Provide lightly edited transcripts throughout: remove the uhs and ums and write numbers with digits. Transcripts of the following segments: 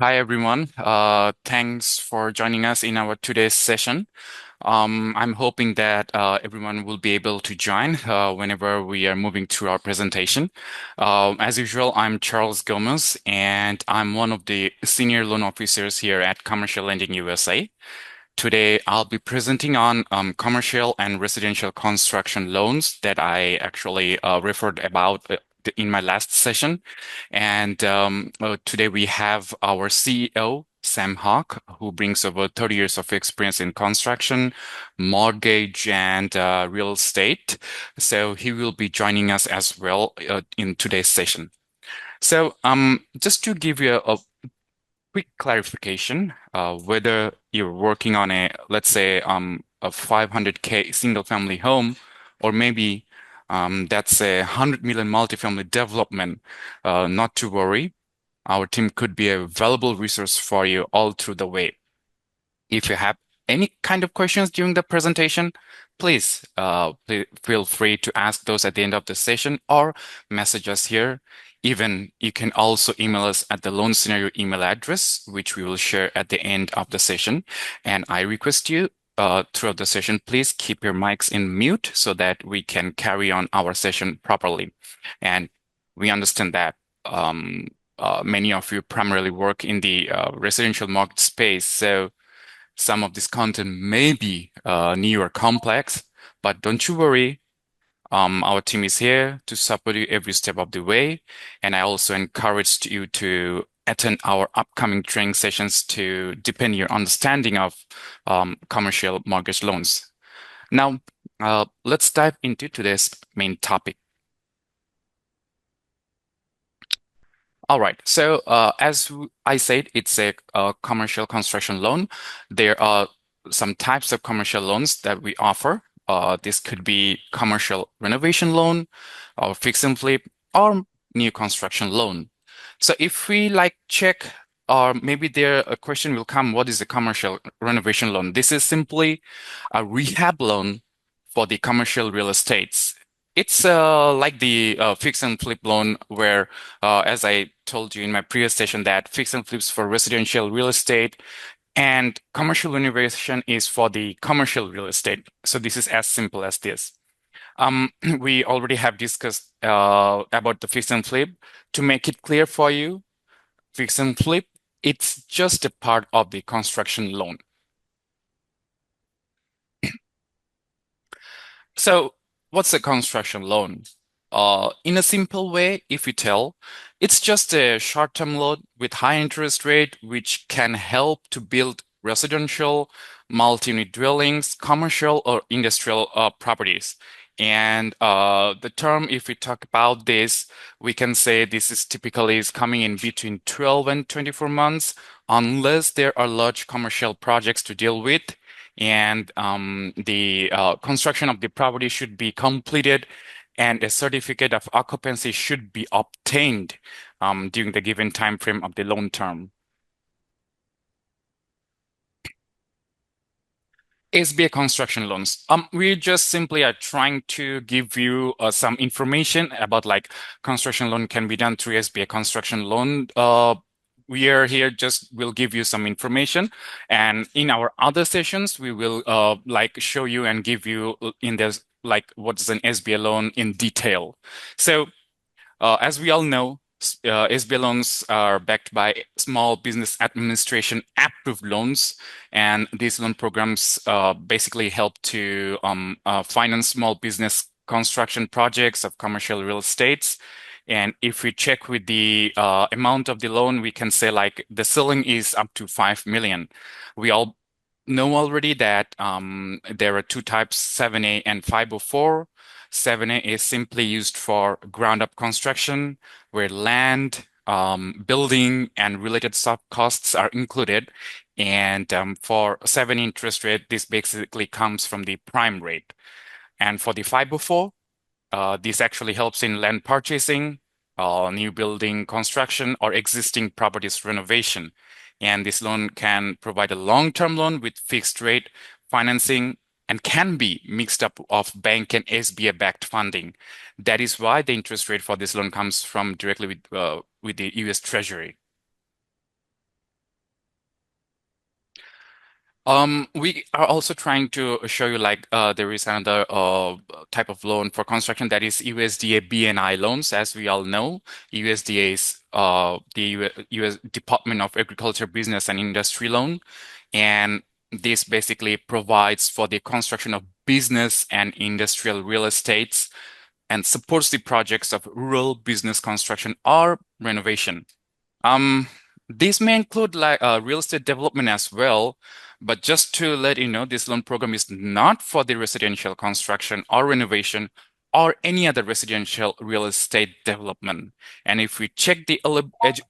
Hi everyone. Thanks for joining us in our today's session. I'm hoping that everyone will be able to join whenever we are moving through our presentation. As usual, I'm Charles Gomez, and I'm one of the senior loan officers here at Commercial Lending USA. Today, I'll be presenting on commercial and residential construction loans that I actually referred about in my last session. And today we have our CEO, Sam Hawk, who brings over 30 years of experience in construction, mortgage, and real estate. So he will be joining us as well in today's session. So just to give you a quick clarification, whether you're working on let's say, a 500K single family home, or maybe that's a 100 million multifamily development, not to worry. Our team could be a valuable resource for you all through the way. If you have any kind of questions during the presentation, please feel free to ask those at the end of the session or message us here. Even you can also email us at the loan scenario email address, which we will share at the end of the session. And I request you throughout the session, please keep your mics in mute so that we can carry on our session properly. And we understand that many of you primarily work in the residential market space. So some of this content may be new or complex, but don't you worry. Our team is here to support you every step of the way. And I also encourage you to attend our upcoming training sessions to deepen your understanding of commercial mortgage loans. Now, let's dive into today's main topic. All right. So, I said, it's a commercial construction loan. There are some types of commercial loans that we offer. This could be commercial renovation loan, or fix and flip, or new construction loan. So, if we like check, or maybe there a question will come, what is a commercial renovation loan? This is simply a rehab loan for the commercial real estates. It's like the fix and flip loan where, as I told you in my previous session, that fix and flips for residential real estate and commercial renovation is for the commercial real estate. So this is as simple as this. We already have discussed about the fix and flip. To make it clear for you, fix and flip, it's just a part of the construction loan. So, what's a construction loan? In a simple way, if you tell, it's just a short-term loan with high interest rate, which can help to build residential, multi-unit dwellings, commercial or industrial properties. And the term, if we talk about this, we can say this is typically is coming in between 12 and 24 months, unless there are large commercial projects to deal with and the construction of the property should be completed and a certificate of occupancy should be obtained during the given time frame of the loan term. SBA construction loans. We just simply are trying to give you some information about like construction loan can be done through SBA construction loan. We are here just will give you some information, and in our other sessions we will like show you and give you in this like what is an SBA loan in detail. So as we all know, SBA loans are backed by Small Business Administration approved loans, and these loan programs basically help to finance small business construction projects of commercial real estates. And if we check with the amount of the loan, we can say like the ceiling is up to 5 million. We all know already that there are two types, 7A and 504. 7A is simply used for ground up construction, where land, building, and related soft costs are included. And for 7 interest rate, this basically comes from the prime rate. And for the 504, this actually helps in land purchasing, new building construction, or existing properties renovation. And this loan can provide a long-term loan with fixed rate financing and can be mixed up of bank and SBA backed funding. That is why the interest rate for this loan comes from directly with the US Treasury. We are also trying to show you like there is another type of loan for construction that is USDA BNI loans. As we all know, USDA is the US Department of Agriculture Business and Industry loan, and this basically provides for the construction of business and industrial real estates and supports the projects of rural business construction or renovation. Um, these may include like real estate development as well, but just to let you know, this loan program is not for the residential construction or renovation or any other residential real estate development. And if we check the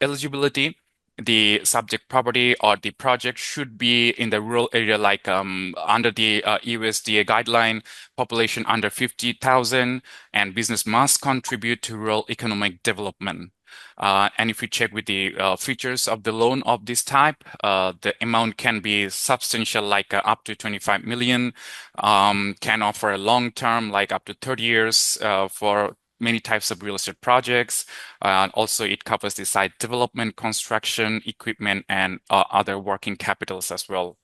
eligibility, the subject property or the project should be in the rural area, like under the USDA guideline, population under 50,000, and business must contribute to rural economic development. And if we check with the features of the loan of this type, the amount can be substantial, like up to 25 million, can offer a long term, like up to 30 years for many types of real estate projects. Also, it covers the site development, construction, equipment, and other working capitals as well.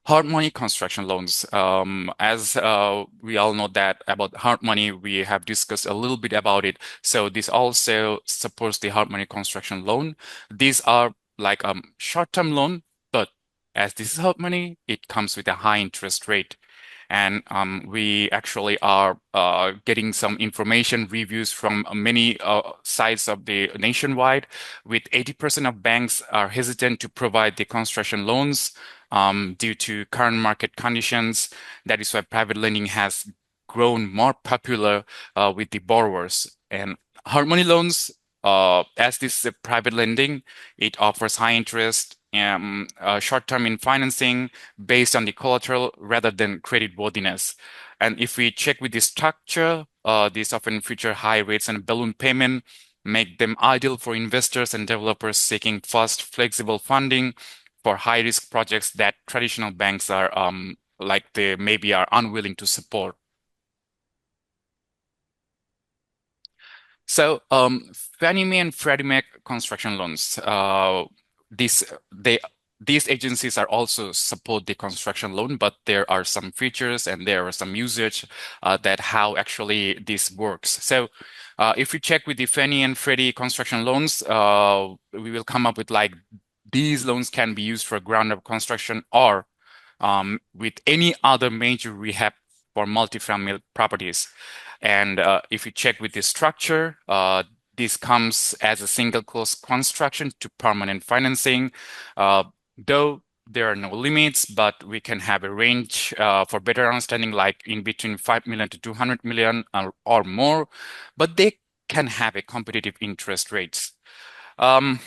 Hard money construction loans. As we all know that about hard money, we have discussed a little bit about it. So this also supports the hard money construction loan. These are like short-term loan, but as this is hard money, it comes with a high interest rate. And we actually are getting some information reviews from many sites of the nationwide, with 80% of banks are hesitant to provide the construction loans due to current market conditions. That is why private lending has grown more popular with the borrowers. And hard money loans, as this is a private lending, it offers high interest, short-term in financing based on the collateral rather than credit worthiness. And if we check with the structure, these often feature high rates and balloon payment, make them ideal for investors and developers seeking fast, flexible funding for high-risk projects that traditional banks are like they maybe are unwilling to support. So, Fannie Mae and Freddie Mac construction loans, these they these agencies are also support the construction loan, but there are some features and there are some usage that how actually this works. So, if we check with the Fannie and Freddie construction loans, we will come up with like these loans can be used for ground-up construction or with any other major rehab for multifamily properties. And if you check with the structure, this comes as a single close construction to permanent financing. Though there are no limits, but we can have a range for better understanding, like in between 5 million to 200 million or more, but they can have a competitive interest rates. Um,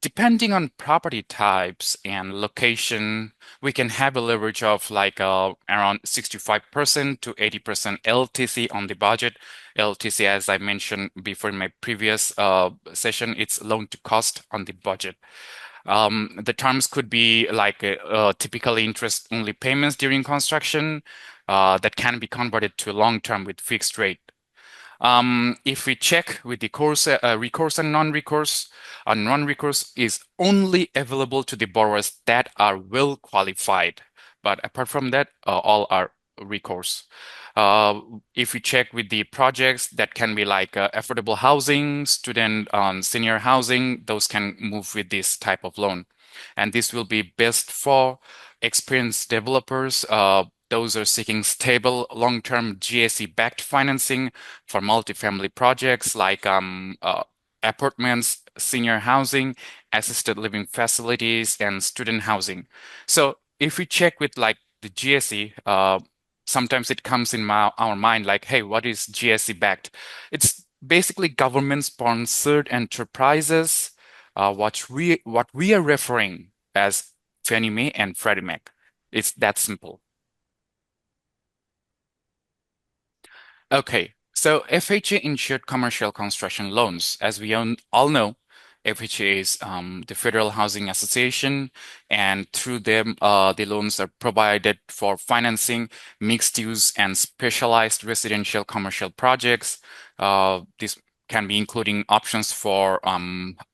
Depending on property types and location, we can have a leverage of like around 65% to 80% LTC on the budget. LTC, as I mentioned before in my previous session, it's loan to cost on the budget. The terms could be like typically interest-only payments during construction that can be converted to long-term with fixed rate. If we check with the course, recourse and non-recourse, non-recourse is only available to the borrowers that are well qualified. But apart from that, all are recourse. If we check with the projects, that can be like affordable housing, student senior housing, those can move with this type of loan. And this will be best for experienced developers. Those are seeking stable long-term GSE-backed financing for multifamily projects like apartments, senior housing, assisted living facilities, and student housing. So if we check with like the GSE, sometimes it comes in our mind like, hey, what is GSE backed? It's basically government-sponsored enterprises, what we are referring as Fannie Mae and Freddie Mac. It's that simple. Okay, so FHA insured commercial construction loans. As we all know, FHA is the Federal Housing Association, and through them, the loans are provided for financing mixed use and specialized residential commercial projects. This can be including options for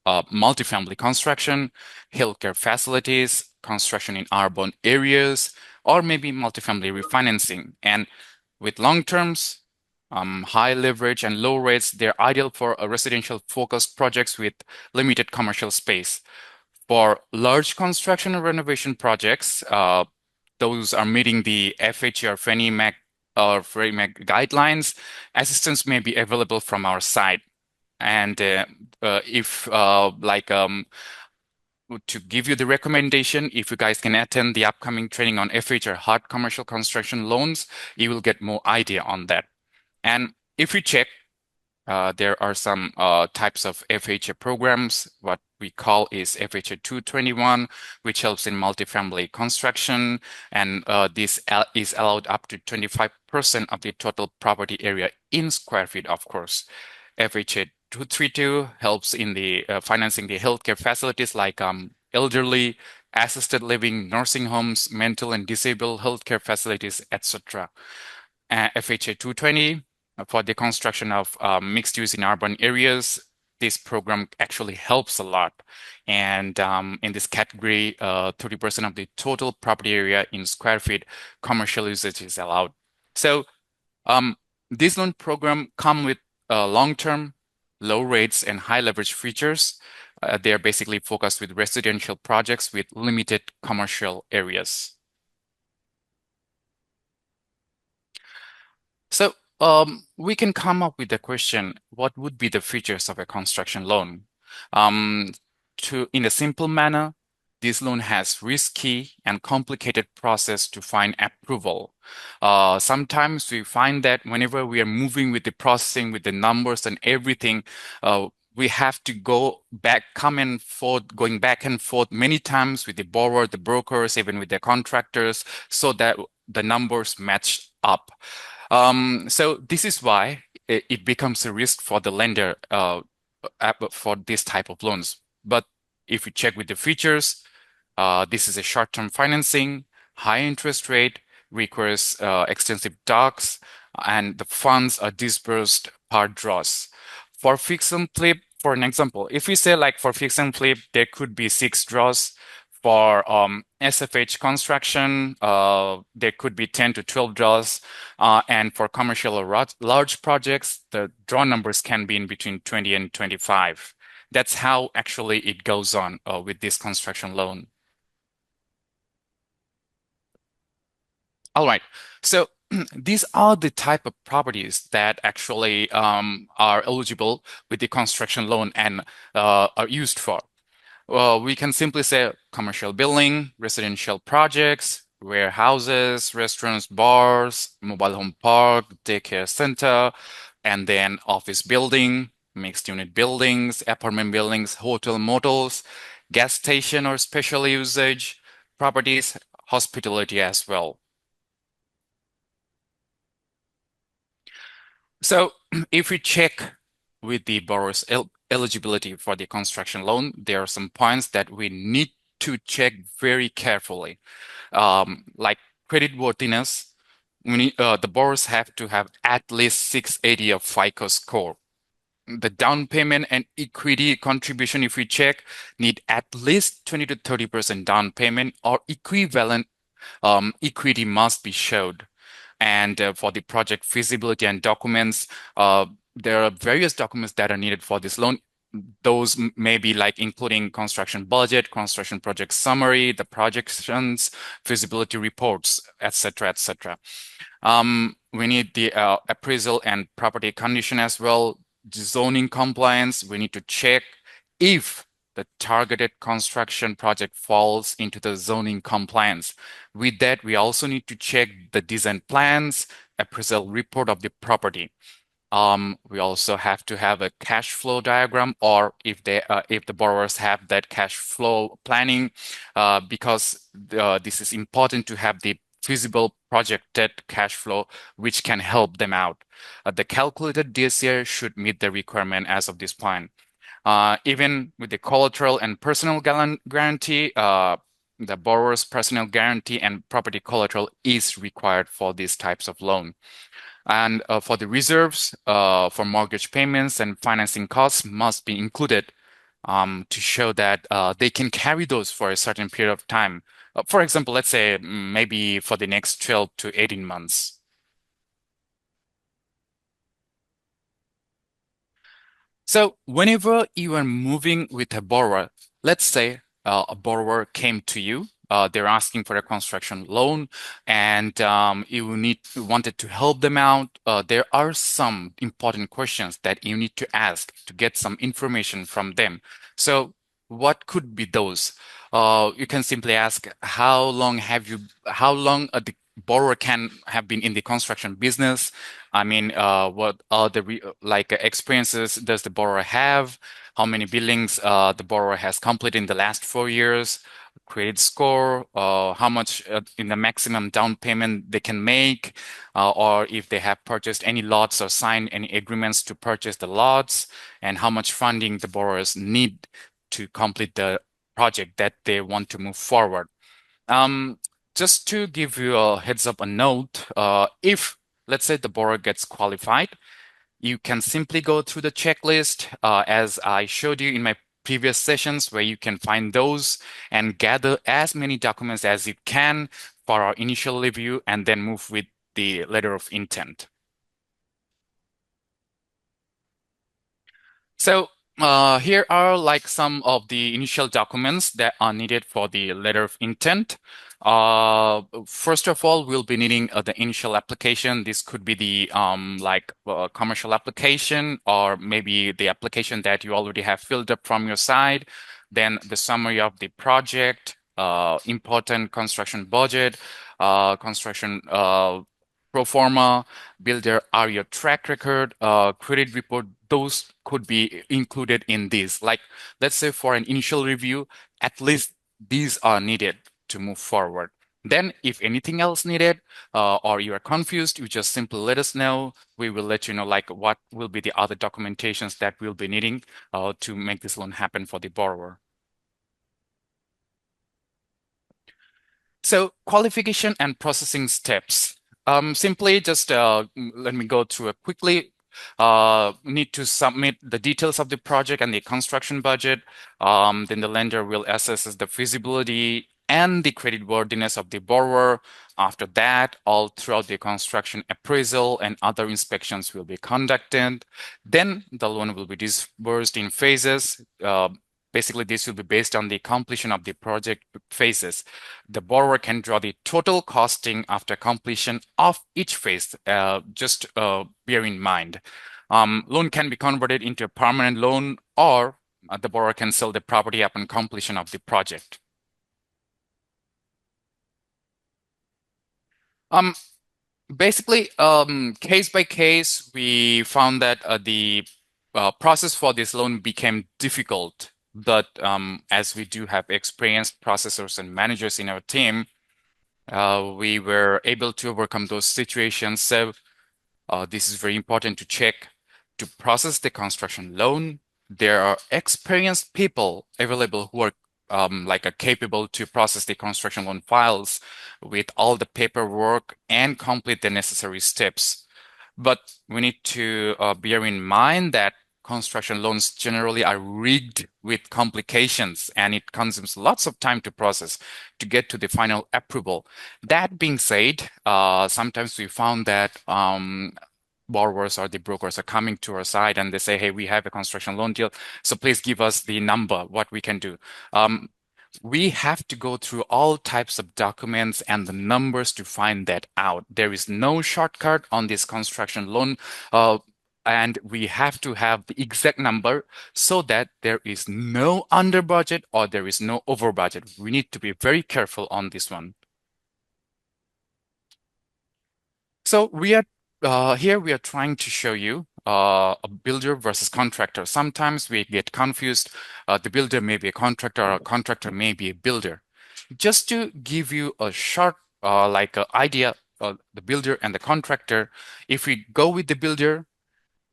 multifamily construction, healthcare facilities, construction in urban areas, or maybe multifamily refinancing. And with long terms, high leverage and low rates, they're ideal for a residential focused projects with limited commercial space. For large construction and renovation projects, those are meeting the FHA or Fannie Mac or Freddie Mac guidelines. Assistance may be available from our side. And if to give you the recommendation, if you guys can attend the upcoming training on FHA or hard commercial construction loans, you will get more idea on that. And if you check, there are some types of FHA programs. What we call is FHA 221, which helps in multifamily construction, and this is allowed up to 25% of the total property area in square feet, of course. FHA 232 helps in the financing the healthcare facilities like elderly, assisted living, nursing homes, mental and disabled healthcare facilities, etc. FHA 220 for the construction of mixed use in urban areas. This program actually helps a lot. And in this category, 30% of the total property area in square feet commercial usage is allowed. So this loan program come with long-term, low rates and high leverage features. They are basically focused with residential projects with limited commercial areas. So we can come up with the question, what would be the features of a construction loan? In a simple manner, this loan has risky and complicated process to find approval. Sometimes we find that whenever we are moving with the processing, with the numbers and everything, we have to go back, going back and forth many times with the borrower, the brokers, even with the contractors, so that the numbers match up. So this is why it becomes a risk for the lender for this type of loans. But if you check with the features, this is a short-term financing, high interest rate, requires extensive docs, and the funds are disbursed per draws. For fix and flip, for an example, if we say like for fix and flip, there could be 6 draws. For SFH construction, there could be 10 to 12 draws. And for commercial or large projects, the draw numbers can be in between 20 and 25. That's how actually it goes on with this construction loan. All right. So these are the type of properties that actually are eligible with the construction loan and are used for. Well, we can simply say commercial building, residential projects, warehouses, restaurants, bars, mobile home park, daycare center, and then office building, mixed unit buildings, apartment buildings, hotel motels, gas station or special usage properties, hospitality as well. So if we check with the borrower's eligibility for the construction loan, there are some points that we need to check very carefully. Like creditworthiness, the borrowers have to have at least 680 of FICO score. The down payment and equity contribution, if we check, need at least 20 to 30% down payment or equivalent equity must be showed. And for the project feasibility and documents, there are various documents that are needed for this loan. Those may be like including construction budget, construction project summary, the projections, feasibility reports, etc., etc. We need the appraisal and property condition as well, the zoning compliance. We need to check if the targeted construction project falls into the zoning compliance. With that, we also need to check the design plans, appraisal report of the property. We also have to have a cash flow diagram, or if the borrowers have that cash flow planning, because this is important to have the feasible projected cash flow, which can help them out. The calculated DSCR should meet the requirement as of this point. Even with the collateral and personal guarantee, the borrower's personal guarantee and property collateral is required for these types of loan. And for the reserves, for mortgage payments and financing costs must be included to show that they can carry those for a certain period of time. For example, let's say maybe for the next 12 to 18 months. So whenever you are moving with a borrower, let's say a borrower came to you, they're asking for a construction loan, and you wanted to help them out. There are some important questions that you need to ask to get some information from them. So what could be those? You can simply ask, how long the borrower can have been in the construction business? I mean, what are the experiences does the borrower have? How many billings the borrower has completed in the last 4 years? Credit score, how much in the maximum down payment they can make, or if they have purchased any lots or signed any agreements to purchase the lots, and how much funding the borrowers need to complete the project that they want to move forward. Um, just to give you a heads up, a note, if let's say the borrower gets qualified, you can simply go through the checklist as I showed you in my previous sessions where you can find those and gather as many documents as you can for our initial review and then move with the letter of intent. So here are like some of the initial documents that are needed for the letter of intent. First of all, we'll be needing the initial application. This could be the commercial application or maybe the application that you already have filled up from your side. Then the summary of the project, important construction budget, construction pro forma, builder area track record, credit report, those could be included in this. Like, let's say for an initial review, at least these are needed to move forward. Then, if anything else needed, or you are confused, you just simply let us know. We will let you know like what will be the other documentations that we'll be needing to make this loan happen for the borrower. So qualification and processing steps. Simply just let me go through it quickly. Need to submit the details of the project and the construction budget. Then the lender will assess the feasibility and the creditworthiness of the borrower. After that, all throughout the construction appraisal and other inspections will be conducted. Then the loan will be disbursed in phases. Basically, this will be based on the completion of the project phases. The borrower can draw the total costing after completion of each phase. Just bear in mind. Loan can be converted into a permanent loan or the borrower can sell the property upon completion of the project. Um, Basically, case by case, we found that the process for this loan became difficult. But as we do have experienced processors and managers in our team, we were able to overcome those situations. So this is very important to check. To process the construction loan, there are experienced people available who are capable to process the construction loan files with all the paperwork and complete the necessary steps. But we need to bear in mind that construction loans generally are rigged with complications and it consumes lots of time to process to get to the final approval. That being said, sometimes we found that borrowers or the brokers are coming to our side and they say, hey, we have a construction loan deal, so please give us the number, what we can do. We have to go through all types of documents and the numbers to find that out. There is no shortcut on this construction loan, and we have to have the exact number so that there is no under budget or there is no over budget. We need to be very careful on this one. So here we are trying to show you a builder versus contractor. Sometimes we get confused. The builder may be a contractor or a contractor may be a builder. Just to give you a short idea of the builder and the contractor, if we go with the builder,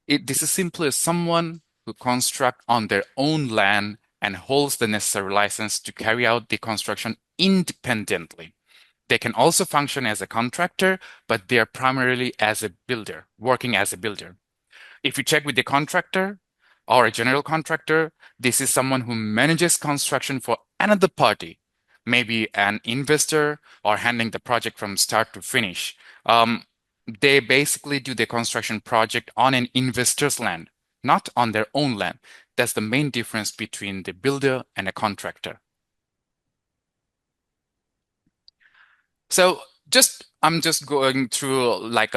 this is simply someone who construct on their own land and holds the necessary license to carry out the construction independently. They can also function as a contractor, but they are primarily as a builder, working as a builder. If you check with the contractor or a general contractor, this is someone who manages construction for another party, maybe an investor or handling the project from start to finish. They basically do the construction project on an investor's land, not on their own land. That's the main difference between the builder and a contractor. So I'm just going through like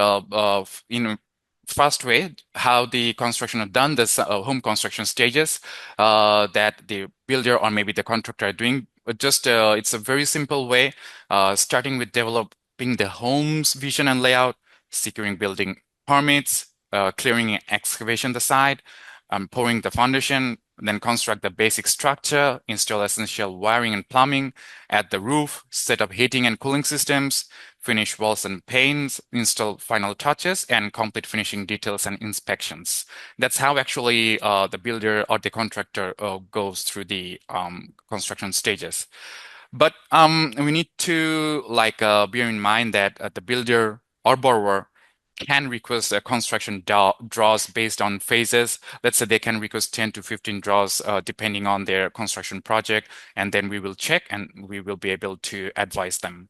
fast way how the construction are done, this home construction stages that the builder or maybe the contractor are doing. It's a very simple way, starting with developing the home's vision and layout, securing building permits, clearing and excavation the site, pouring the foundation, then construct the basic structure, install essential wiring and plumbing, add the roof, set up heating and cooling systems, finish walls and panes, install final touches, and complete finishing details and inspections. That's how actually the builder or the contractor goes through the construction stages. But we need to bear in mind that the builder or borrower can request a construction draws based on phases. Let's say they can request 10 to 15 draws depending on their construction project, and then we will check and we will be able to advise them.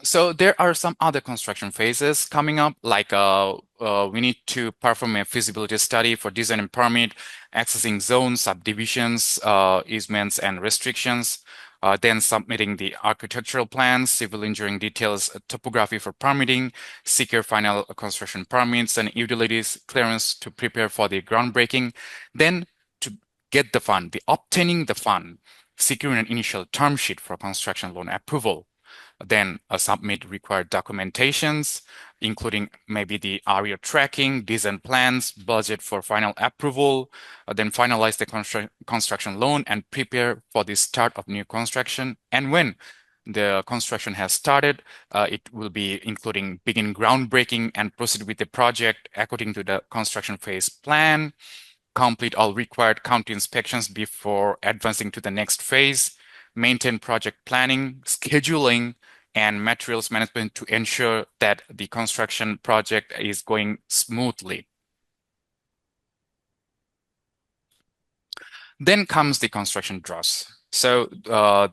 So there are some other construction phases coming up, we need to perform a feasibility study for design and permit, accessing zones, subdivisions, easements, and restrictions, then submitting the architectural plans, civil engineering details, topography for permitting, secure final construction permits and utilities clearance to prepare for the groundbreaking, then to get the fund, the obtaining the fund, securing an initial term sheet for construction loan approval, then submit required documentations, including maybe the area tracking, design plans, budget for final approval, then finalize the construction loan and prepare for the start of new construction. And when the construction has started, it will be including begin groundbreaking and proceed with the project according to the construction phase plan, complete all required county inspections before advancing to the next phase, maintain project planning, scheduling, and materials management to ensure that the construction project is going smoothly. Then comes the construction draws. So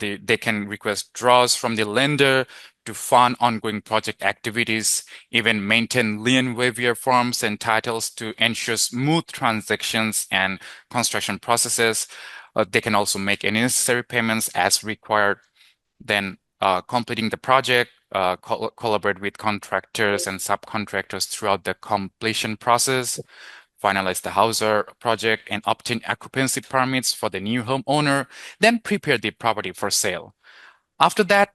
they can request draws from the lender to fund ongoing project activities, even maintain lien waiver forms and titles to ensure smooth transactions and construction processes. They can also make any necessary payments as required. Then completing the project, collaborate with contractors and subcontractors throughout the completion process, finalize the houser project, and obtain occupancy permits for the new homeowner, then prepare the property for sale. After that,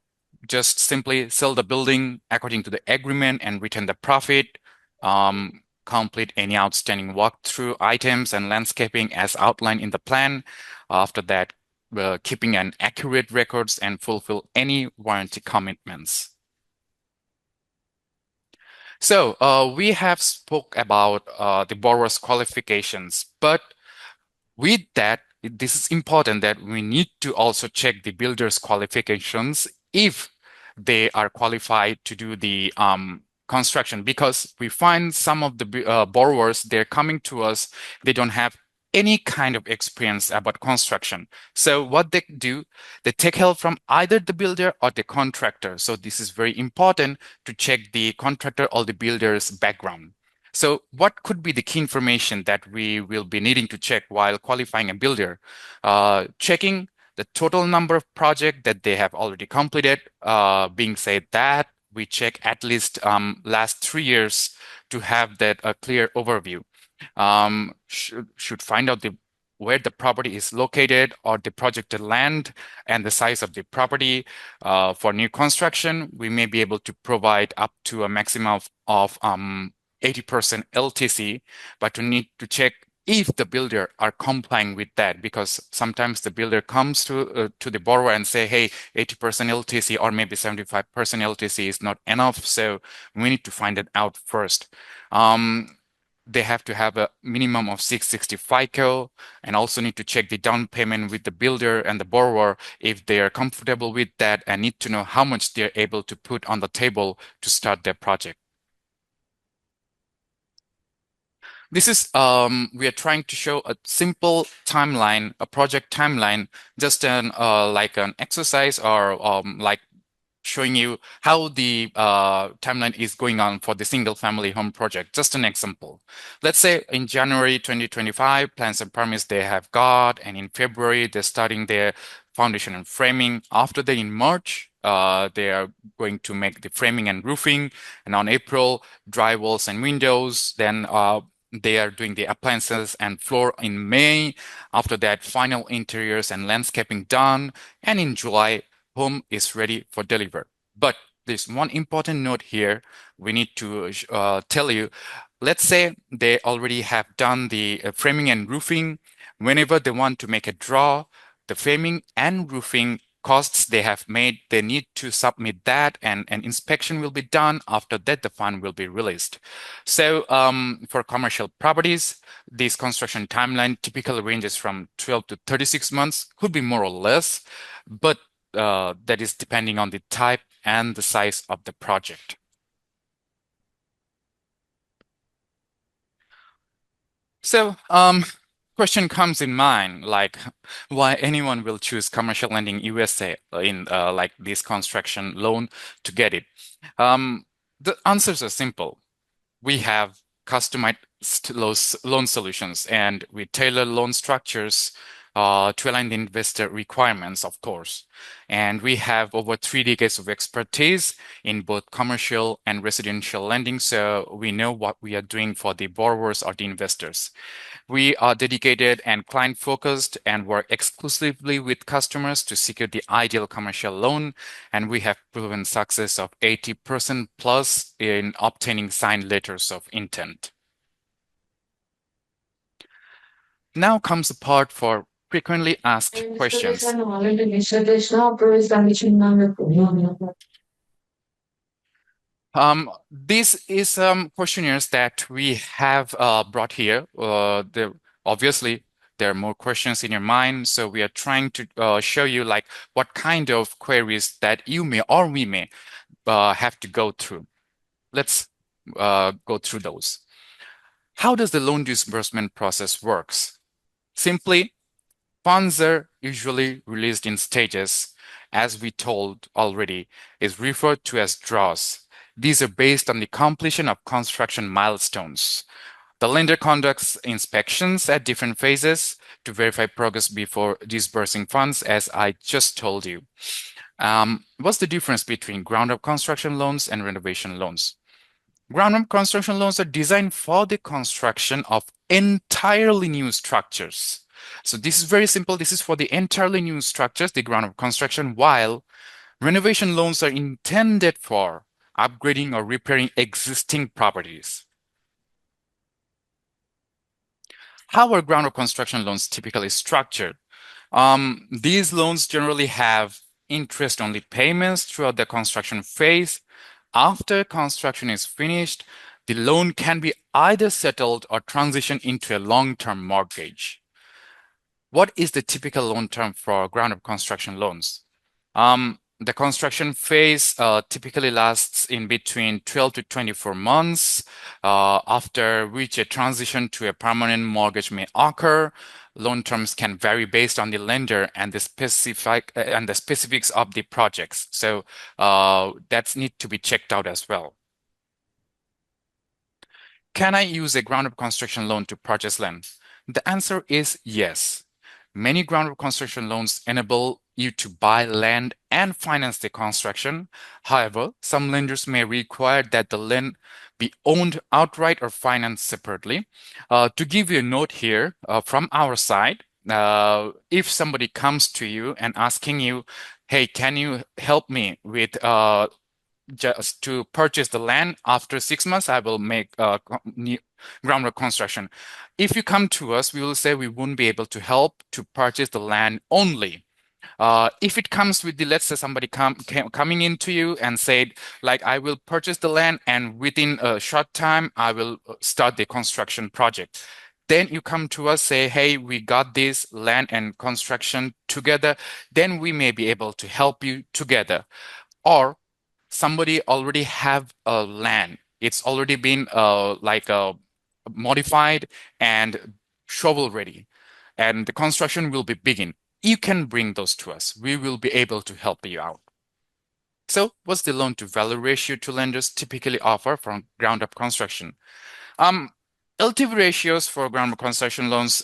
just simply sell the building according to the agreement and return the profit, complete any outstanding walkthrough items and landscaping as outlined in the plan. After that, keeping an accurate records and fulfill any warranty commitments. So we have spoke about the borrower's qualifications, but with that, this is important that we need to also check the builder's qualifications if they are qualified to do the construction, because we find some of the borrowers, they're coming to us, they don't have any kind of experience about construction. So what they do, they take help from either the builder or the contractor. So this is very important to check the contractor or the builder's background. So what could be the key information that we will be needing to check while qualifying a builder? Checking the total number of projects that they have already completed. Being said that, we check at least last 3 years to have that a clear overview. Should find out where the property is located or the projected land and the size of the property. For new construction, we may be able to provide up to a maximum of 80% LTC, but we need to check if the builder are complying with that, because sometimes the builder comes to the borrower and say, hey, 80% LTC or maybe 75% LTC is not enough. So we need to find it out first. they have to have a minimum of 660 FICO, and also need to check the down payment with the builder and the borrower if they are comfortable with that, and need to know how much they're able to put on the table to start their project. This is we are trying to show a simple timeline, a project timeline, just an like an exercise, or like showing you how the timeline is going on for the single family home project. Just an example. Let's say in January 2025, plans and permits they have got, and in February, they're starting their foundation and framing. After that, in March, they are going to make the framing and roofing. And on April, drywalls and windows. Then they are doing the appliances and floor in May. After that, final interiors and landscaping done. And in July, home is ready for deliver. But there's one important note here we need to tell you. Let's say they already have done the framing and roofing. Whenever they want to make a draw, the framing and roofing costs they have made, they need to submit that, and an inspection will be done. After that, the fund will be released. So for commercial properties, this construction timeline typically ranges from 12 to 36 months, could be more or less, but that is depending on the type and the size of the project. So, question comes in mind, like why anyone will choose commercial lending USA in like this construction loan to get it. The answers are simple. We have customized loan solutions, and we tailor loan structures to align the investor requirements, of course. And we have over 3 decades of expertise in both commercial and residential lending, so we know what we are doing for the borrowers or the investors. We are dedicated and client focused and work exclusively with customers to secure the ideal commercial loan. And we have proven success of 80% plus in obtaining signed letters of intent. Now comes the part for frequently asked questions. This is questionnaires that we have brought here. Obviously, there are more questions in your mind, so we are trying to show you like what kind of queries that you may or we may have to go through. Let's go through those. How does the loan disbursement process works? Simply, funds are usually released in stages, as we told already, is referred to as draws. These are based on the completion of construction milestones. The lender conducts inspections at different phases to verify progress before disbursing funds, as I just told you. What's the difference between ground-up construction loans and renovation loans? Ground-up construction loans are designed for the construction of entirely new structures. So this is very simple. This is for the entirely new structures, the ground-up construction, while renovation loans are intended for upgrading or repairing existing properties. How are ground-up construction loans typically structured? These loans generally have interest-only payments throughout the construction phase. After construction is finished, the loan can be either settled or transitioned into a long-term mortgage. What is the typical loan term for ground-up construction loans? The construction phase typically lasts in between 12 to 24 months, after which a transition to a permanent mortgage may occur. Loan terms can vary based on the lender and the specifics of the projects. So that's need to be checked out as well. Can I use a ground-up construction loan to purchase land? The answer is yes. Many ground-up construction loans enable you to buy land and finance the construction. However, some lenders may require that the land be owned outright or financed separately. To give you a note here from our side, if somebody comes to you and asking you, hey, can you help me with just to purchase the land after 6 months, I will make ground construction. If you come to us, we will say we won't be able to help to purchase the land only. If it comes with the, let's say somebody coming into you and said, like, I will purchase the land and within a short time, I will start the construction project. Then you come to us, say, hey, we got this land and construction together. Then we may be able to help you together. Or somebody already have a land. It's already been modified and shovel ready, and the construction will be begin. You can bring those to us. We will be able to help you out. So, what's the loan to value ratio to lenders typically offer from ground up construction? Um, LTV ratios for ground construction loans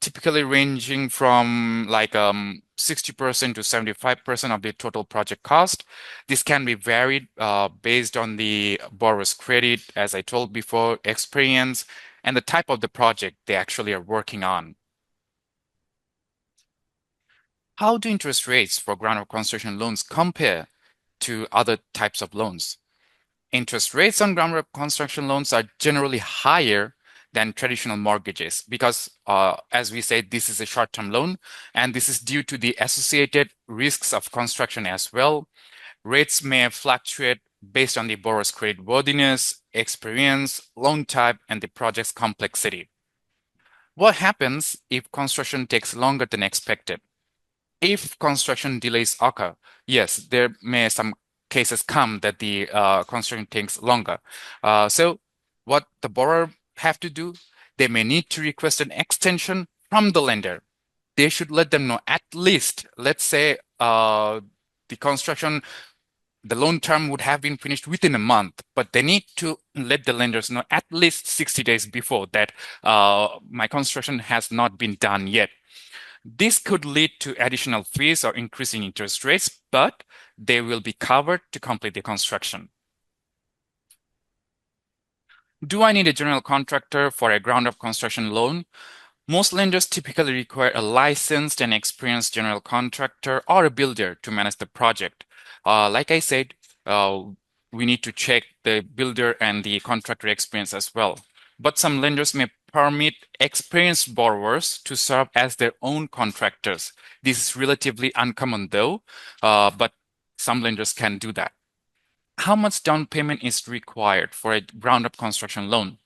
typically ranging from 60% to 75% of the total project cost. This can be varied based on the borrower's credit, as I told before, experience, and the type of the project they actually are working on. How do interest rates for ground up construction loans compare to other types of loans? Interest rates on ground-up construction loans are generally higher than traditional mortgages because, as we said, this is a short-term loan, and this is due to the associated risks of construction as well. Rates may fluctuate based on the borrower's creditworthiness, experience, loan type, and the project's complexity. What happens if construction takes longer than expected? If construction delays occur, yes, there may some cases come that the construction takes longer. So what the borrower have to do, they may need to request an extension from the lender. They should let them know at least, let's say, the construction, the loan term would have been finished within a month, but they need to let the lenders know at least 60 days before that my construction has not been done yet. This could lead to additional fees or increasing interest rates, but they will be covered to complete the construction. Do I need a general contractor for a ground-up construction loan? Most lenders typically require a licensed and experienced general contractor or a builder to manage the project. Like I said, uh, we need to check the builder and the contractor experience as well. But some lenders may permit experienced borrowers to serve as their own contractors. This is relatively uncommon though, but some lenders can do that. How much down payment is required for a ground-up construction loan?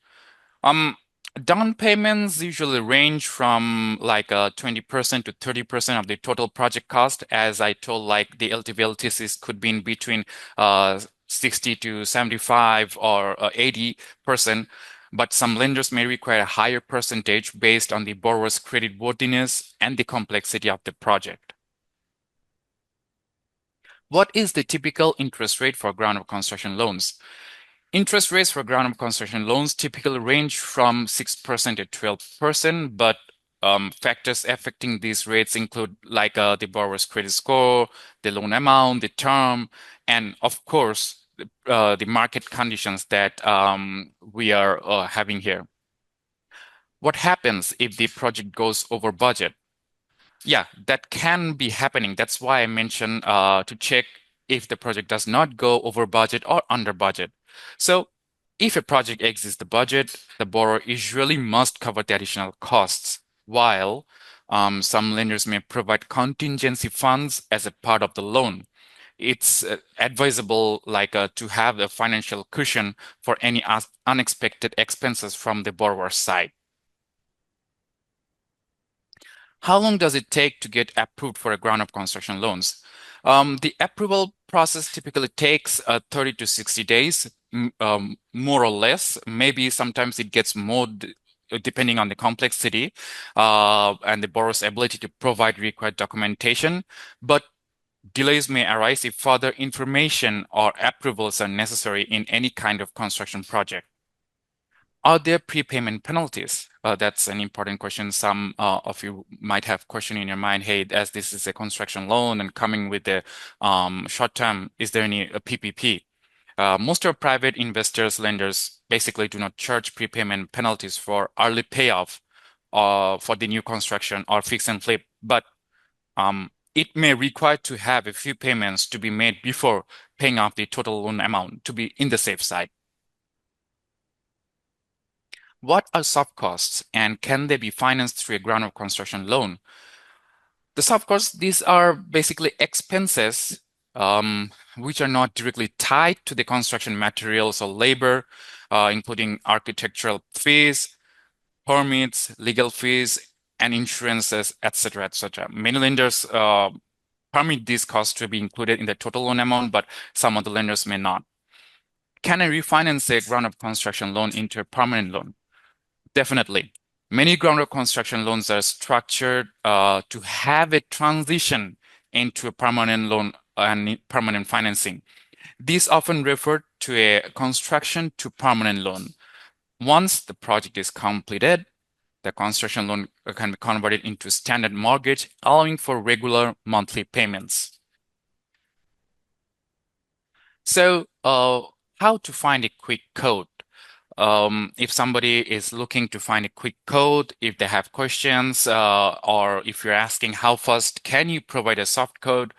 Um, Down payments usually range from 20% to 30% of the total project cost. As I told, like the LTV LTCs could be in between 60 to 75 or 80%. But some lenders may require a higher percentage based on the borrower's creditworthiness and the complexity of the project. What is the typical interest rate for ground-up construction loans? Interest rates for ground-up construction loans typically range from 6% to 12%, but factors affecting these rates include the borrower's credit score, the loan amount, the term, and of course, the market conditions that we are having here. What happens if the project goes over budget? Yeah, that can be happening. That's why I mentioned to check if the project does not go over budget or under budget. So if a project exceeds the budget, the borrower usually must cover the additional costs, while some lenders may provide contingency funds as a part of the loan. It's advisable to have a financial cushion for any unexpected expenses from the borrower's side. How long does it take to get approved for a ground-up construction loans? The approval process typically takes 30 to 60 days, more or less. Maybe sometimes it gets more depending on the complexity and the borrower's ability to provide required documentation. But delays may arise if further information or approvals are necessary in any kind of construction project. Are there prepayment penalties? That's an important question. Some of you might have question in your mind, hey, as this is a construction loan and coming with the short term, is there any PPP? Most of private investors, lenders basically do not charge prepayment penalties for early payoff for the new construction or fix and flip, but it may require to have a few payments to be made before paying off the total loan amount to be in the safe side. What are soft costs and can they be financed through a ground-up construction loan? The soft costs, these are basically expenses which are not directly tied to the construction materials or labor, including architectural fees, permits, legal fees, and insurances, etc., etc. Many lenders permit these costs to be included in the total loan amount, but some of the lenders may not. Can I refinance a ground-up construction loan into a permanent loan? Definitely. Many ground-up construction loans are structured to have a transition into a permanent loan and permanent financing. These often refer to a construction to permanent loan. Once the project is completed, the construction loan can be converted into standard mortgage, allowing for regular monthly payments. So, how to find a quick code? If somebody is looking to find a quick code, if they have questions, or if you're asking how fast can you provide a soft code,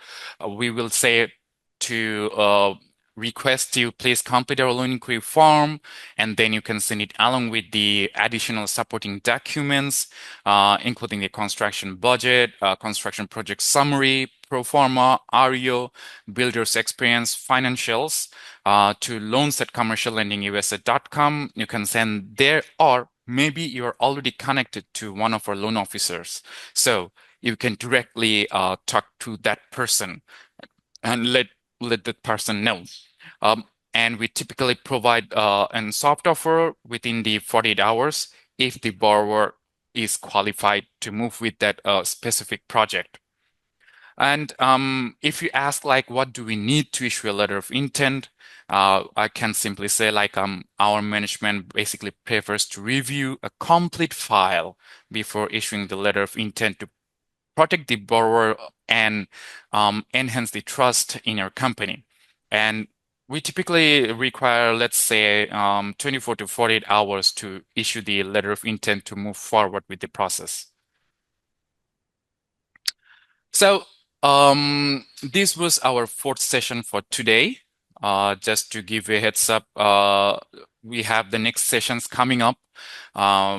we will say to request you please complete our loan inquiry form, and then you can send it along with the additional supporting documents, including the construction budget, construction project summary, pro forma, REO, builder's experience, financials to loans@commerciallendingusa.com. You can send there, or maybe you're already connected to one of our loan officers. So you can directly talk to that person and let that person know. And we typically provide a soft offer within the 48 hours if the borrower is qualified to move with that specific project. And if you ask like, what do we need to issue a letter of intent? I can simply say like our management basically prefers to review a complete file before issuing the letter of intent to protect the borrower and enhance the trust in your company. And we typically require, let's say, 24 to 48 hours to issue the letter of intent to move forward with the process. So, this was our fourth session for today. Just to give you a heads up, we have the next sessions coming up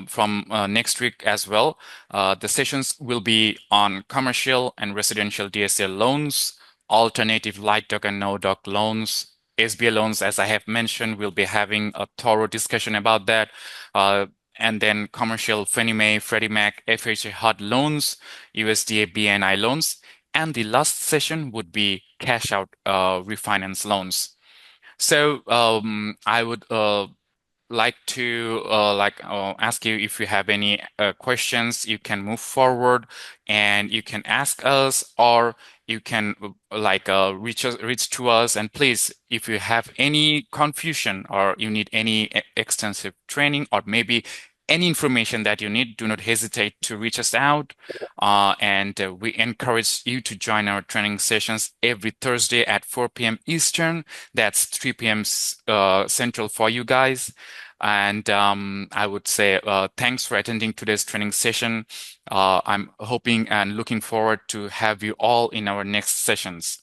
from next week as well. The sessions will be on commercial and residential DSL loans, alternative light dock and no dock loans, SBA loans, as I have mentioned. We'll be having a thorough discussion about that. And then commercial Fannie Mae, Freddie Mac, FHA HUD loans, USDA BNI loans, and the last session would be cash out refinance loans. So I would like to ask you if you have any questions. You can move forward and you can ask us, or you can reach to us. And please, if you have any confusion or you need any extensive training or maybe any information that you need, do not hesitate to reach us out. And we encourage you to join our training sessions every Thursday at 4 p.m. Eastern. That's 3 p.m. Central for you guys. And I would say thanks for attending today's training session. I'm hoping and looking forward to have you all in our next sessions.